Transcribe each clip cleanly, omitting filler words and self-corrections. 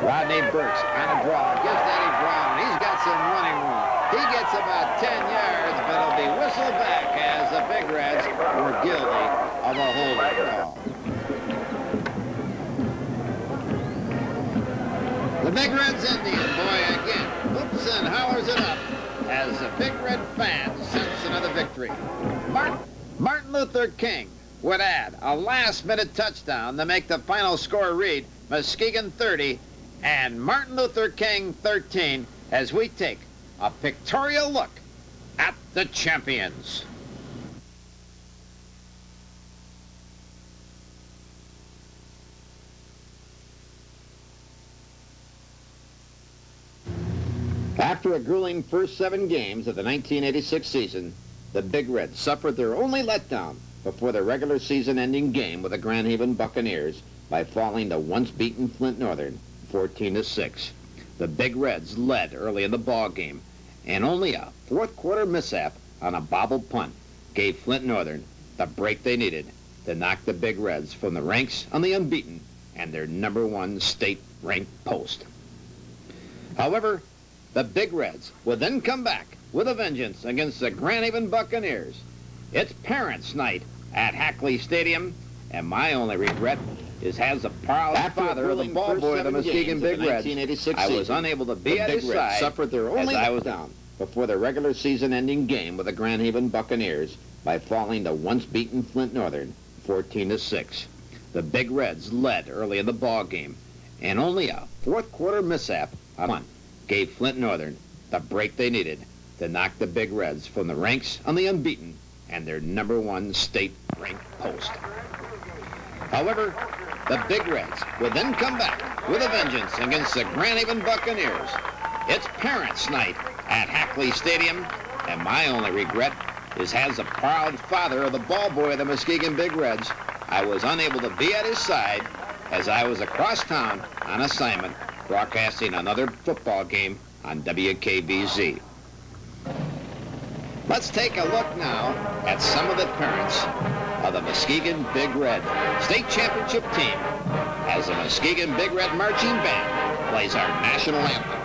Rodney Burks on a draw, gives to Eddie Brown. He's got some running room. He gets about 10 yards, but it'll be whistled back as the Big Reds were guilty of a holding call. The Big Reds Indian boy again whoops and hollers it up as the Big Red fans sense another victory. Martin Luther King would add a last-minute touchdown to make the final score read Muskegon 30 and Martin Luther King 13 as we take a pictorial look at the champions. After a grueling first 7 games of the 1986 season, the Big Reds suffered their only letdown before the regular season-ending game with the Grand Haven Buccaneers by falling to once-beaten Flint Northern 14-6. The Big Reds led early in the ball game, and only a fourth-quarter mishap on a bobbled punt gave Flint Northern the break they needed to knock the Big Reds from the ranks on the unbeaten and their #1 state-ranked post. However, the Big Reds would then come back with a vengeance against the Grand Haven Buccaneers. It's Parents' Night at Hackley Stadium, and my only regret is as a proud father of the ball boy of the Muskegon Big Reds, I was unable to be at his side suffered their only as I was down before the regular season-ending game with the Grand Haven Buccaneers by falling to once-beaten Flint Northern 14-6. The Big Reds led early in the ball game, and only a fourth-quarter mishap on punt gave Flint Northern the break they needed to knock the Big Reds from the ranks on the unbeaten and their #1 state-ranked post. However, the Big Reds would then come back with a vengeance against the Grand Haven Buccaneers. It's Parents' Night at Hackley Stadium, and my only regret is as a proud father of the ball boy of the Muskegon Big Reds, I was unable to be at his side as I was across town on assignment broadcasting another football game on WKBZ. Let's take a look now at some of the parents of the Muskegon Big Red State Championship team as the Muskegon Big Red Marching Band plays our national anthem.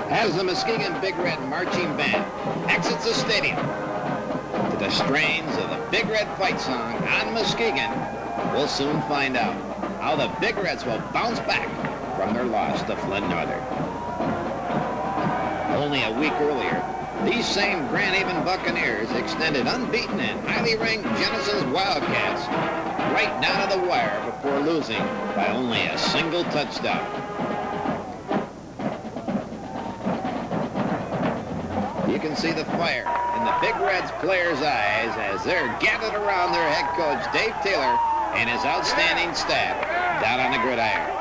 As the Muskegon Big Red Marching Band exits the stadium to the strains of the Big Red fight song on Muskegon, we'll soon find out how the Big Reds will bounce back from their loss to Flint Northern. Only a week earlier, these same Grand Haven Buccaneers extended unbeaten and highly ranked Jennison's Wildcats right down to the wire before losing by only a single touchdown. You can see the fire in the Big Reds players' eyes as they're gathered around their head coach, Dave Taylor, and his outstanding staff down on the gridiron.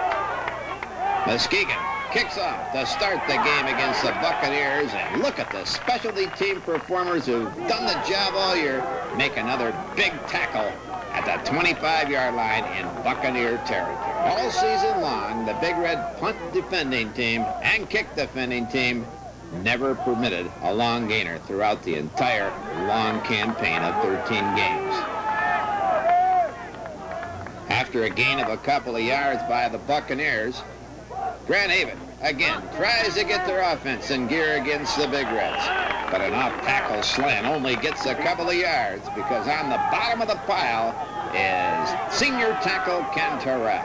Muskegon kicks off to start the game against the Buccaneers, and look at the specialty team performers who've done the job all year, make another big tackle at the 25-yard line in Buccaneer territory. All season long, the Big Red punt defending team and kick defending team never permitted a long gainer throughout the entire long campaign of 13 games. After a gain of a couple of yards by the Buccaneers, Grand Haven again tries to get their offense in gear against the Big Reds. But an off-tackle slant only gets a couple of yards because on the bottom of the pile is senior tackle Ken Terrell.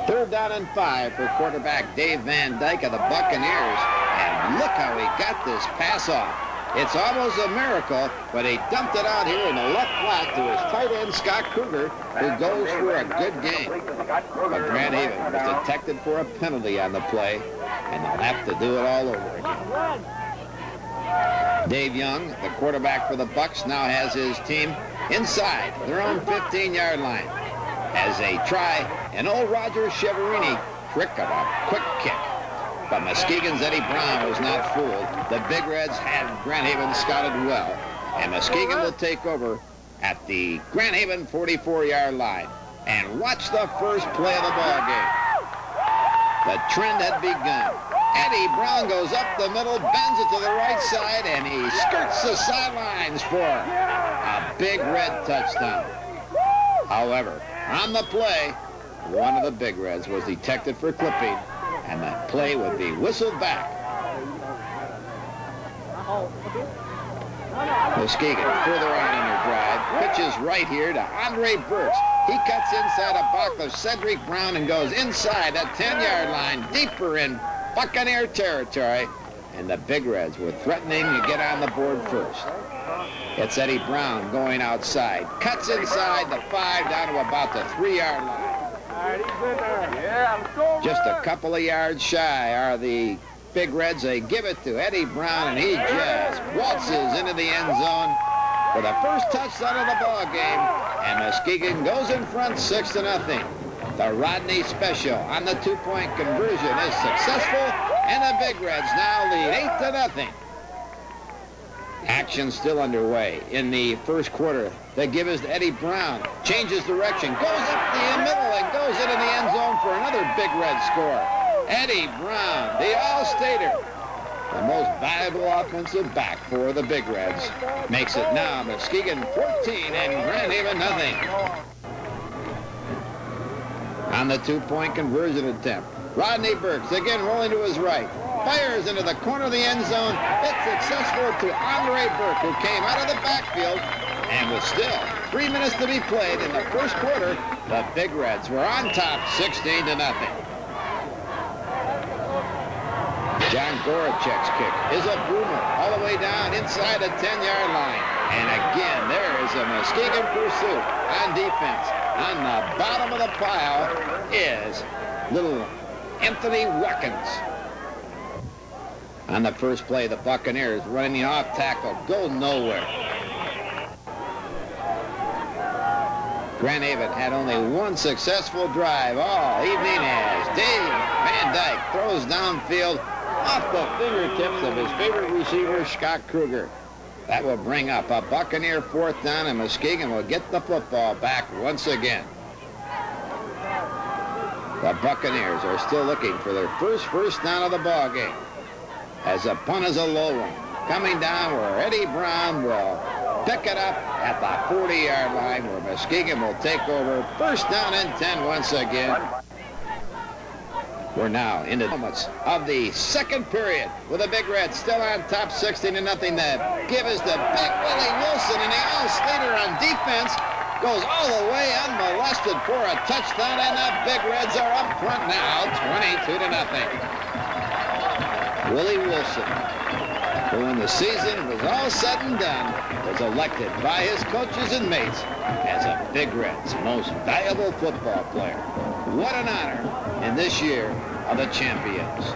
3rd down and 5 for quarterback Dave Van Dyke of the Buccaneers. And look how he got this pass off. It's almost a miracle, but he dumped it out here in the left flat to his tight end, Scott Kruger, who goes for a good game. But Grand Haven was detected for a penalty on the play, and they'll have to do it all over again. Dave Young, the quarterback for the Bucs, now has his team inside their own 15-yard line as they try an old Roger Cheverini trick of a quick kick. But Muskegon's Eddie Brown was not fooled. The Big Reds had Grand Haven scouted well, and Muskegon will take over at the Grand Haven 44-yard line. And watch the first play of the ball game. The trend had begun. Eddie Brown goes up the middle, bends it to the right side, and he skirts the sidelines for a Big Red touchdown. However, on the play, one of the Big Reds was detected for clipping, and that play would be whistled back. Muskegon further on in their drive, pitches right here to Andre Burks. He cuts inside a block of Cedric Brown and goes inside that 10-yard line, deeper in Buccaneer territory, and the Big Reds were threatening to get on the board first. It's Eddie Brown going outside, cuts inside the 5 down to about the 3-yard line. Just a couple of yards shy are the Big Reds. They give it to Eddie Brown, and he just waltzes into the end zone for the first touchdown of the ball game, and Muskegon goes in front 6-0. The Rodney special on the 2-point conversion is successful, and the Big Reds now lead 8-0. Action still underway in the first quarter. The give is to Eddie Brown. Changes direction, goes up the middle, and goes into the end zone for another Big Red score. Eddie Brown, the All-Stater, the most valuable offensive back for the Big Reds, makes it now Muskegon 14 and Grand Haven nothing. On the 2-point conversion attempt, Rodney Burks again rolling to his right. Fires into the corner of the end zone. It's successful to Andre Burke, who came out of the backfield, and with still 3 minutes to be played in the first quarter, the Big Reds were on top 16-0. John Gorachek's kick is a boomer all the way down inside the 10-yard line. And again, there is a Muskegon pursuit on defense. On the bottom of the pile is little Anthony Watkins. On the first play, the Buccaneers running the off tackle, go nowhere. Grand Haven had only one successful drive all evening as Dave Van Dyke throws downfield off the fingertips of his favorite receiver, Scott Kruger. That will bring up a Buccaneer 4th down, and Muskegon will get the football back once again. The Buccaneers are still looking for their first down of the ball game, as the punt is a low one, coming down where Eddie Brown will pick it up at the 40-yard line, where Muskegon will take over 1st down and 10 once again. We're now into the moments of the second period, with the Big Reds still on top 16-0. The give is to Big Willie Wilson, and the All-Stater on defense goes all the way unmolested for a touchdown, and the Big Reds are up front now, 22-0. Willie Wilson, who when the season was all said and done, was elected by his coaches and mates as a Big Reds most valuable football player. What an honor in this year of the champions.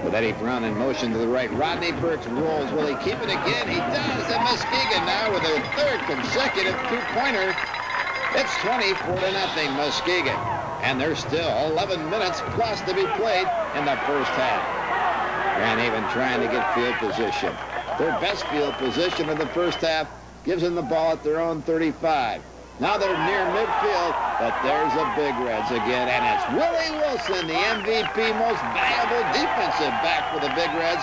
With Eddie Brown in motion to the right, Rodney Burks rolls. Will he keep it again? He does. And Muskegon now with their 3rd consecutive 2-pointer. It's 24-0 Muskegon. And there's still 11 minutes plus to be played in the first half. Grand Haven trying to get field position. Their best field position of the first half gives them the ball at their own 35. Now they're near midfield, but there's the Big Reds again, and it's Willie Wilson, the MVP, most valuable defensive back for the Big Reds,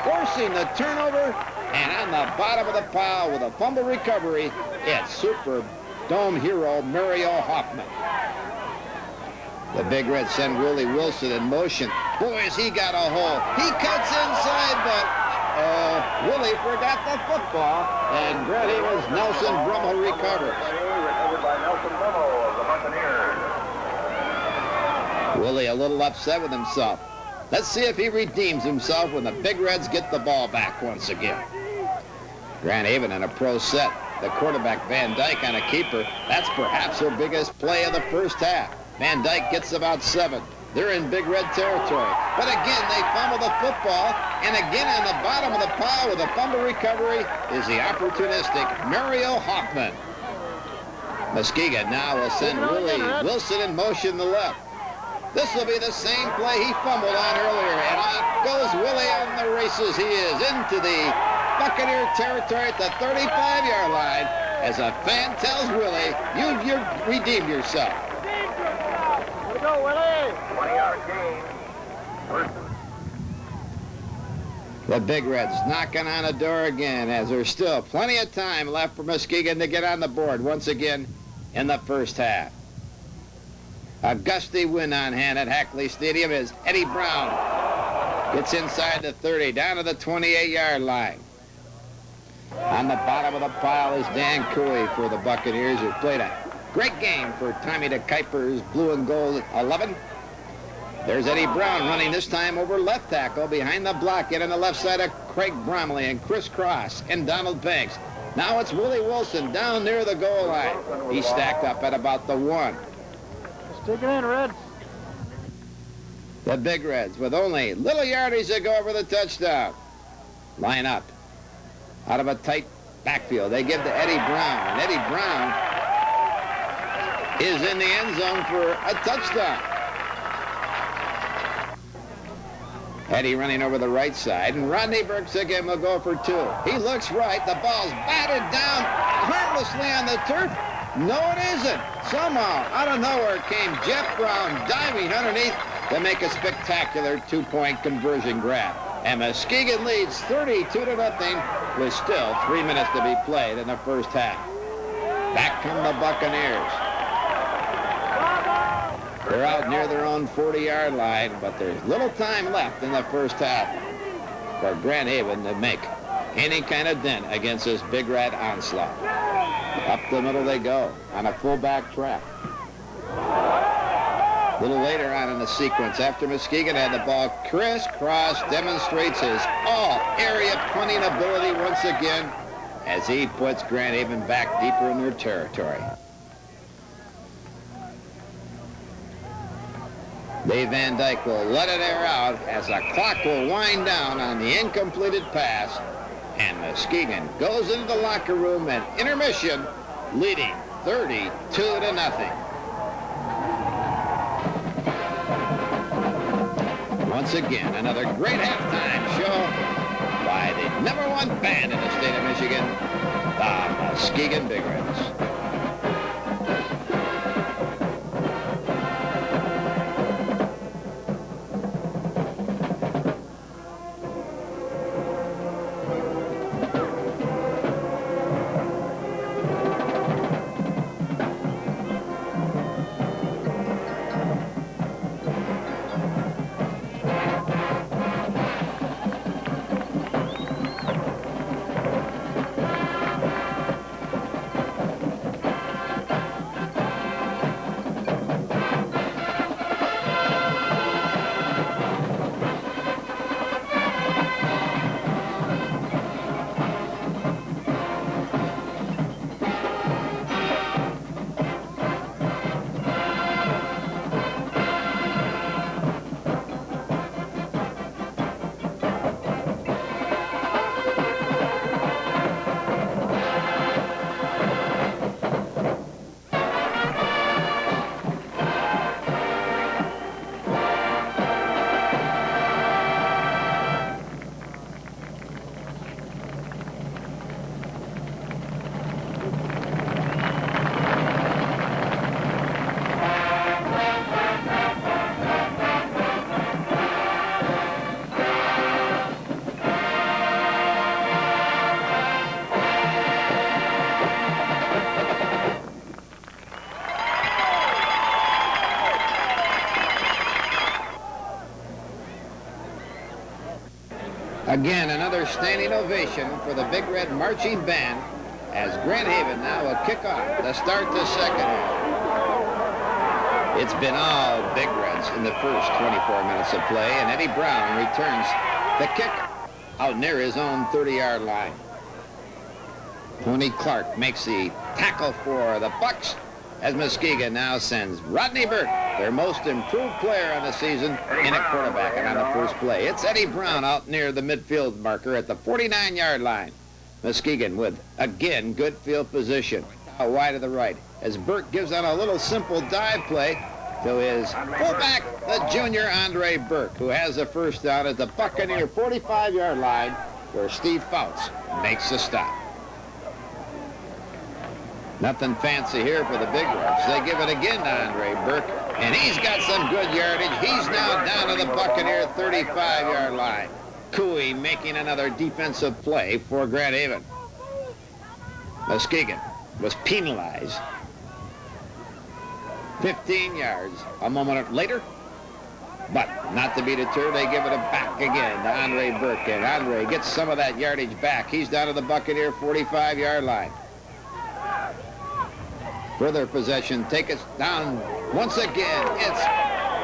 forcing the turnover, and on the bottom of the pile with a fumble recovery, it's Super Dome hero Mario Hoffman. The Big Reds send Willie Wilson in motion. Boy, has he got a hole. He cuts inside, but Willie forgot the football, and Grant Haven's Nelson Brummel recovers. Recovered by Nelson Brummel of the Buccaneers. Willie a little upset with himself. Let's see if he redeems himself when the Big Reds get the ball back once again. Grant Haven in a pro set. The quarterback, Van Dyke, on a keeper. That's perhaps their biggest play of the first half. Van Dyke gets about 7. They're in Big Red territory. But again, they fumble the football. And again, on the bottom of the pile with a fumble recovery is the opportunistic Mario Hoffman. Muskegon now will send Willie Wilson in motion to the left. This will be the same play he fumbled on earlier. And off goes Willie on the races. He is into the Buccaneer territory at the 35-yard line as a fan tells Willie, you've redeemed yourself. Way to go, Willie! 20-yard gain. The Big Reds knocking on the door again as there's still plenty of time left for Muskegon to get on the board once again in the first half. A gusty wind on hand at Hackley Stadium as Eddie Brown gets inside the 30, down to the 28-yard line. On the bottom of the pile is Dan Cooey for the Buccaneers, who played a great game for Tommy DeKuyper's blue and gold 11. There's Eddie Brown running this time over left tackle behind the block, in on the left side of Craig Bromley and Chris Cross and Donald Banks. Now it's Willie Wilson down near the goal line. He's stacked up at about the 1. Stick it in, Reds. The Big Reds, with only little yardage to go over the touchdown, line up out of a tight backfield. They give to Eddie Brown, and Eddie Brown is in the end zone for a touchdown. Eddie running over the right side, and Rodney Burks again will go for 2. He looks right. The ball's batted down harmlessly on the turf. No, it isn't. Somehow, out of nowhere came Jeff Brown diving underneath to make a spectacular 2-point conversion grab. And Muskegon leads 32-0 with still 3 minutes to be played in the first half. Back come the Buccaneers. They're out near their own 40-yard line, but there's little time left in the first half for Grant Haven to make any kind of dent against this Big Red onslaught. Up the middle they go on a fullback trap. A little later on in the sequence, after Muskegon had the ball, Chris Cross demonstrates his all-area punting ability once again as he puts Grant Haven back deeper in their territory. Dave Van Dyke will let it air out as the clock will wind down on the incompleted pass, and Muskegon goes into the locker room at intermission, leading 32-0. Once again, another great halftime show by the #1 band in the state of Michigan, the Muskegon Big Reds. Again, another standing ovation for the Big Red Marching Band as Grand Haven now will kick off to start the second half. It's been all Big Reds in the first 24 minutes of play, and Eddie Brown returns the kick out near his own 30-yard line. Tony Clark makes the tackle for the Bucks as Muskegon now sends Rodney Burke, their most improved player on the season, in at quarterback and on the first play. It's Eddie Brown out near the midfield marker at the 49-yard line. Muskegon with, again, good field position. Out wide to the right as Burke gives out a little simple dive play to his fullback, the junior Andre Burke, who has the first down at the Buccaneer 45-yard line where Steve Fouts makes the stop. Nothing fancy here for the Big Reds. They give it again to Andre Burke, and he's got some good yardage. He's now down to the Buccaneer 35-yard line. Cooey making another defensive play for Grand Haven. Muskegon was penalized. 15 yards a moment later, but not to be deterred, they give it back again to Andre Burke, and Andre gets some of that yardage back. He's down to the Buccaneer 45-yard line. Further possession, take it down once again. It's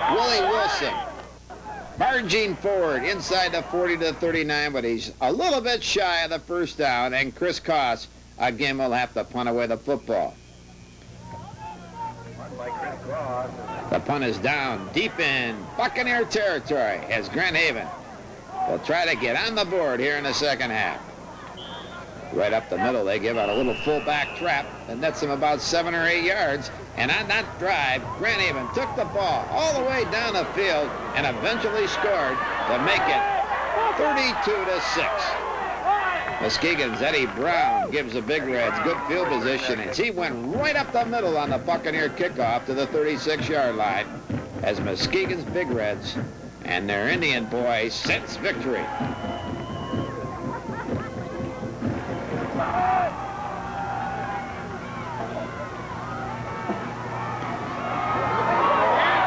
Willie Wilson barging forward inside the 40 to 39, but he's a little bit shy of the first down, and Chris Koss again will have to punt away the football. The punt is down deep in Buccaneer territory as Grand Haven will try to get on the board here in the second half. Right up the middle, they give out a little fullback trap that nets them about 7 or 8 yards. And on that drive, Grand Haven took the ball all the way down the field and eventually scored to make it 32-6. Muskegon's Eddie Brown gives the Big Reds good field position as he went right up the middle on the Buccaneer kickoff to the 36-yard line as Muskegon's Big Reds and their Indian boys sense victory.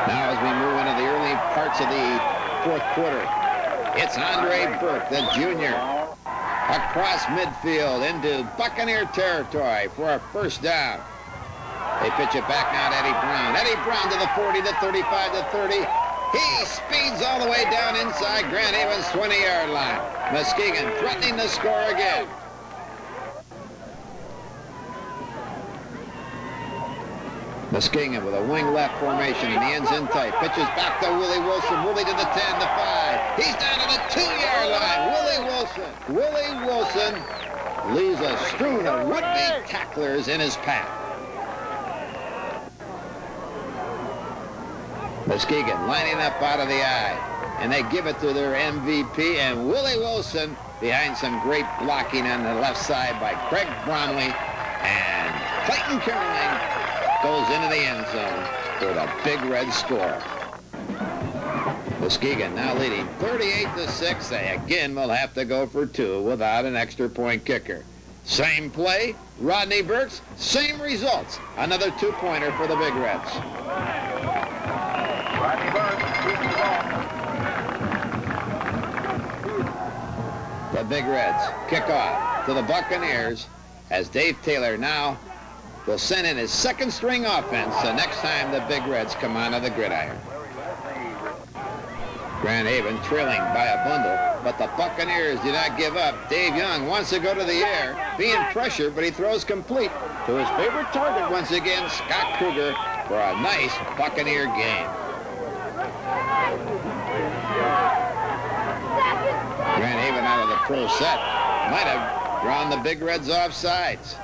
Now as we move into the early parts of the fourth quarter, it's Andre Burke, the junior, across midfield into Buccaneer territory for a first down. They pitch it back now to Eddie Brown. Eddie Brown to the 40, the 35, the 30. He speeds all the way down inside Grand Haven's 20-yard line. Muskegon threatening to score again. Muskegon with a wing left formation, and he ends in tight. Pitches back to Willie Wilson. Willie to the 10, the 5. He's down to the 2-yard line. Willie Wilson leaves a strewn of would-be tacklers in his path. Muskegon lining up out of the eye, and they give it to their MVP, and Willie Wilson behind some great blocking on the left side by Craig Bromley, and Clayton Caroline goes into the end zone for the Big Red score. Muskegon now leading 38-6. They again will have to go for 2 without an extra point kicker. Same play, Rodney Burks, same results. Another 2-pointer for the Big Reds. The Big Reds kick off to the Buccaneers as Dave Taylor now will send in his second string offense the next time the Big Reds come onto the gridiron. Grand Haven trailing by a bundle, but the Buccaneers do not give up. Dave Young wants to go to the air, being pressured, but he throws complete to his favorite target once again, Scott Kruger, for a nice Buccaneer game. Grand Haven out of the pro set might have drawn the Big Reds offsides.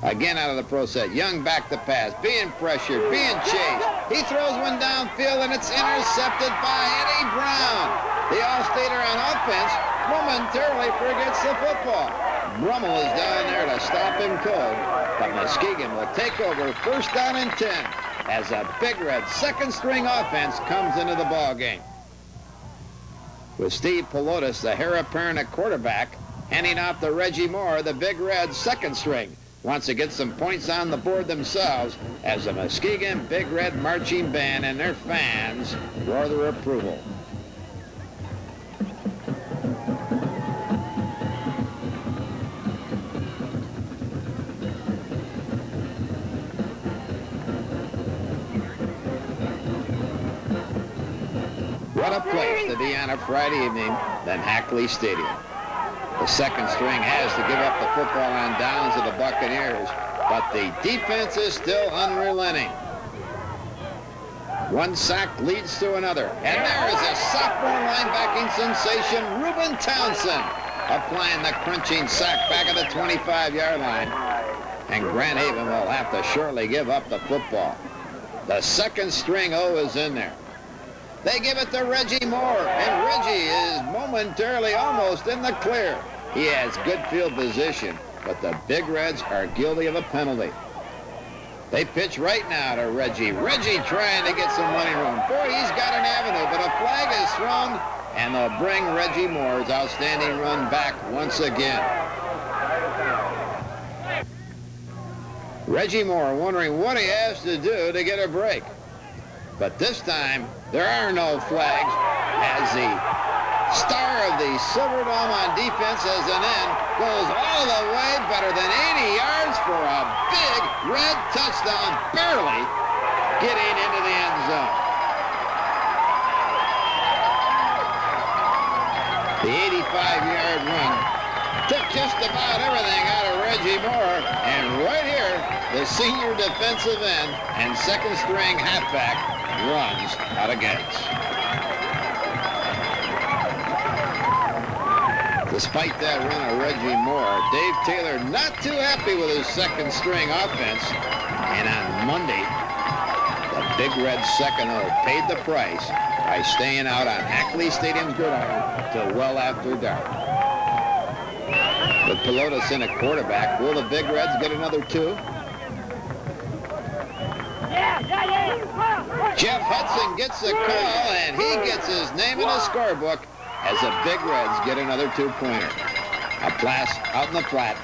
Again out of the pro set. Young back to pass, being pressured, being chased. He throws one downfield, and it's intercepted by Eddie Brown. The All-Stater on offense momentarily forgets the football. Brummel is down there to stop him cold, but Muskegon will take over first down and 10 as a Big Red second-string offense comes into the ball game. With Steve Pelotas, the heir apparent at quarterback, handing off to Reggie Moore, the Big Red second string, wants to get some points on the board themselves as the Muskegon Big Red Marching Band and their fans roar their approval. What a place to be on a Friday evening than Hackley Stadium. The second string has to give up the football on downs to the Buccaneers, but the defense is still unrelenting. One sack leads to another, and there is a sophomore linebacking sensation, Reuben Townsend, applying the crunching sack back at the 25-yard line, and Grand Haven will have to shortly give up the football. The second string O is in there. They give it to Reggie Moore, and Reggie is momentarily almost in the clear. He has good field position, but the Big Reds are guilty of a penalty. They pitch right now to Reggie. Reggie trying to get some running room. Boy, he's got an avenue, but a flag is thrown, and they'll bring Reggie Moore's outstanding run back once again. Reggie Moore wondering what he has to do to get a break. But this time, there are no flags, as the star of the Silverdome on defense as an end goes all the way, better than 80 yards for a big red touchdown, barely getting into the end zone. The 85-yard run took just about everything out of Reggie Moore, and right here, the senior defensive end and second-string halfback runs out of gas. Despite that run of Reggie Moore, Dave Taylor not too happy with his second-string offense, and on Monday, the Big Reds second O paid the price by staying out on Hackley Stadium's gridiron till well after dark. With Pelotas in at quarterback, will the Big Reds get another two? Jeff Hudson gets the call, and he gets his name in the scorebook as the Big Reds get another two-pointer. A pass out in the flat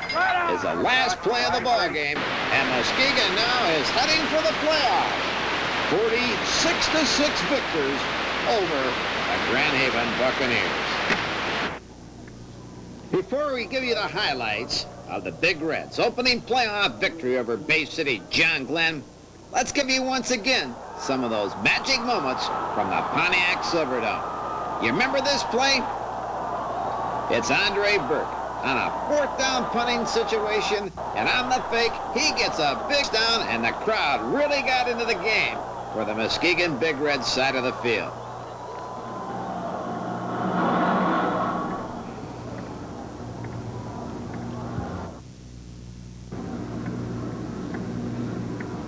is the last play of the ball game, and Muskegon now is heading for the playoffs. 46-6 victors over the Grand Haven Buccaneers. Before we give you the highlights of the Big Reds' opening playoff victory over Bay City John Glenn, let's give you once again some of those magic moments from the Pontiac Silverdome. You remember this play? It's Andre Burke on a fourth down punting situation, and on the fake, he gets a big down, and the crowd really got into the game for the Muskegon Big Red side of the field.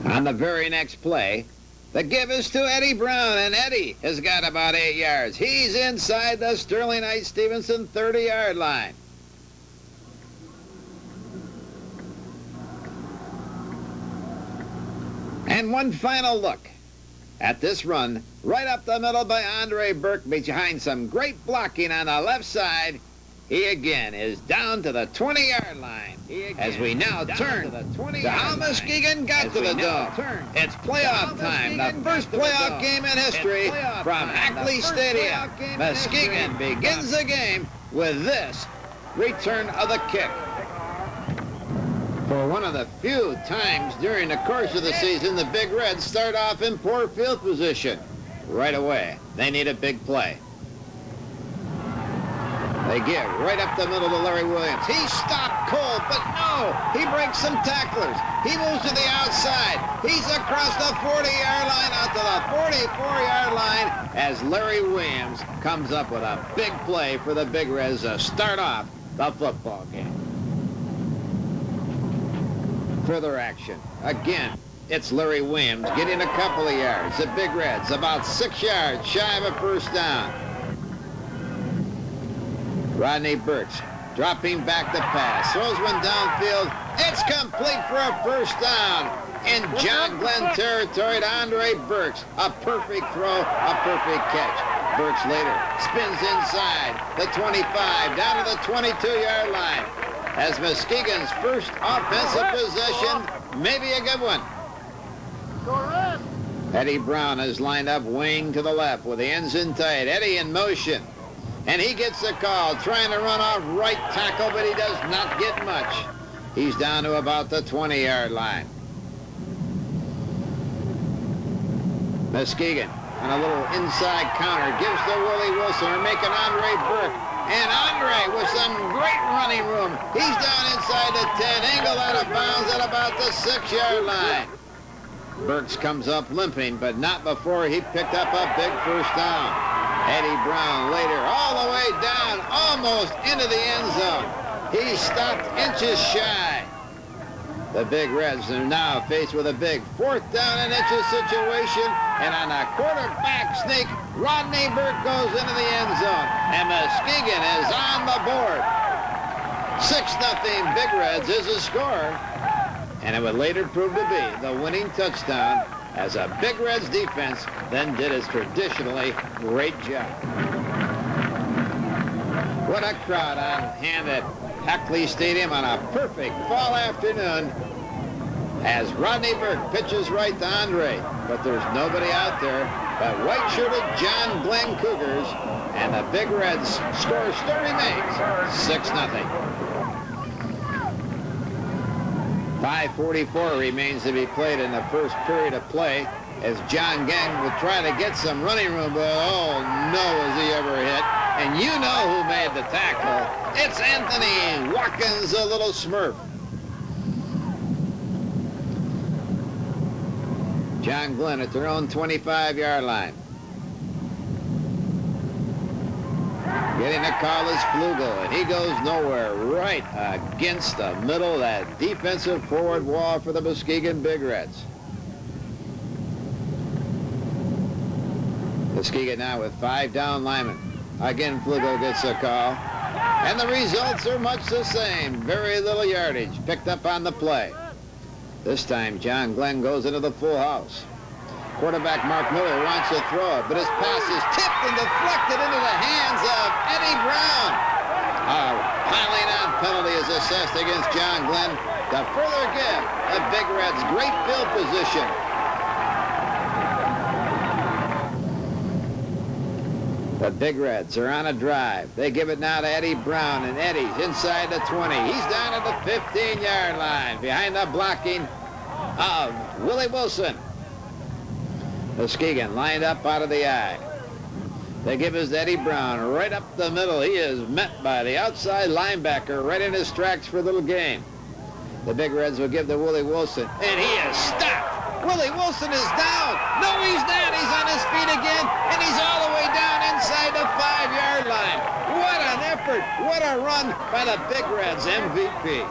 On the very next play, the give is to Eddie Brown, and Eddie has got about 8 yards. He's inside the Sterling Knight Stevenson 30-yard line. And one final look at this run right up the middle by Andre Burke behind some great blocking on the left side. He again is down to the 20-yard line as we now turn to how Muskegon got to the Dome. It's playoff time, the first playoff game in history from Hackley Stadium. Muskegon begins the game with this return of the kick. For one of the few times during the course of the season, the Big Reds start off in poor field position. Right away, they need a big play. They give right up the middle to Larry Williams. He stopped cold, but no, he breaks some tacklers. He moves to the outside. He's across the 40-yard line out to the 44-yard line as Larry Williams comes up with a big play for the Big Reds to start off the football game. Further action. Again, it's Larry Williams getting a couple of yards. The Big Reds about 6 yards shy of a first down. Rodney Burks dropping back the pass. Throws one downfield. It's complete for a first down. In John Glenn territory to Andre Burks. A perfect throw, a perfect catch. Burks later spins inside the 25 down to the 22-yard line. As Muskegon's first offensive possession, maybe a good one. Eddie Brown is lined up wing to the left with the ends in tight. Eddie in motion. And he gets the call, trying to run off right tackle, but he does not get much. He's down to about the 20-yard line. Muskegon on a little inside counter gives to Willie Wilson. We're making Andre Burke. And Andre with some great running room. He's down inside the 10, angled out of bounds at about the 6-yard line. Burks comes up limping, but not before he picked up a big first down. Eddie Brown later all the way down, almost into the end zone. He stopped inches shy. The Big Reds are now faced with a big 4th down and inches situation, and on a quarterback sneak, Rodney Burke goes into the end zone, and Muskegon is on the board. 6-0 Big Reds is the score, and it would later prove to be the winning touchdown as a Big Reds defense then did its traditionally great job. What a crowd on hand at Hackley Stadium on a perfect fall afternoon as Rodney Burke pitches right to Andre, but there's nobody out there but white-shirted John Glenn Cougars, and the Big Reds score still remains 6-0. 5:44 remains to be played in the first period of play as John Glenn will try to get some running room, but oh no, has he ever hit. And you know who made the tackle. It's Anthony Watkins, a little smurf. John Glenn at their own 25-yard line. Getting a call is Flugel, and he goes nowhere, right against the middle of that defensive forward wall for the Muskegon Big Reds. Muskegon now with 5 down linemen. Again, Flugel gets a call. And the results are much the same. Very little yardage picked up on the play. This time, John Glenn goes into the full house. Quarterback Mark Miller wants to throw it, but his pass is tipped and deflected into the hands of Eddie Brown. A piling on penalty is assessed against John Glenn to further give the Big Reds great field position. The Big Reds are on a drive. They give it now to Eddie Brown, and Eddie's inside the 20. He's down at the 15-yard line behind the blocking of Willie Wilson. Muskegon lined up out of the eye. They give us Eddie Brown right up the middle. He is met by the outside linebacker right in his tracks for a little gain. The Big Reds will give to Willie Wilson, and he is stopped. Willie Wilson is down. No, he's not. He's on his feet again, and he's all the way down inside the 5-yard line. What an effort. What a run by the Big Reds MVP.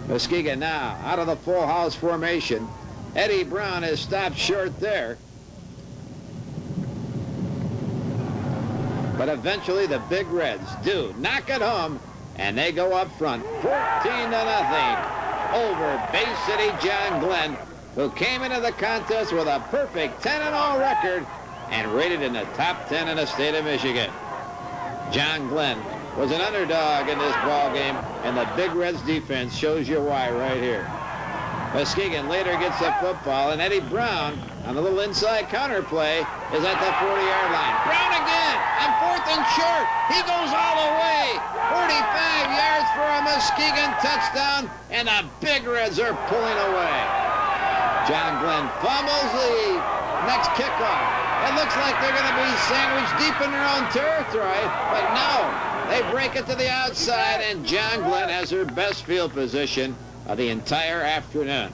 Muskegon now out of the full house formation. Eddie Brown is stopped short there. But eventually the Big Reds do knock it home, and they go up front 14-0 over Bay City John Glenn, who came into the contest with a perfect 10-0 record and rated in the top 10 in the state of Michigan. John Glenn was an underdog in this ball game, and the Big Reds defense shows you why right here. Muskegon later gets the football, and Eddie Brown on a little inside counter play is at the 40-yard line. Brown again on 4th and short. He goes all the way. 45 yards for a Muskegon touchdown, and the Big Reds are pulling away. John Glenn fumbles the next kickoff. It looks like they're going to be sandwiched deep in their own territory, but no. They break it to the outside, and John Glenn has their best field position of the entire afternoon.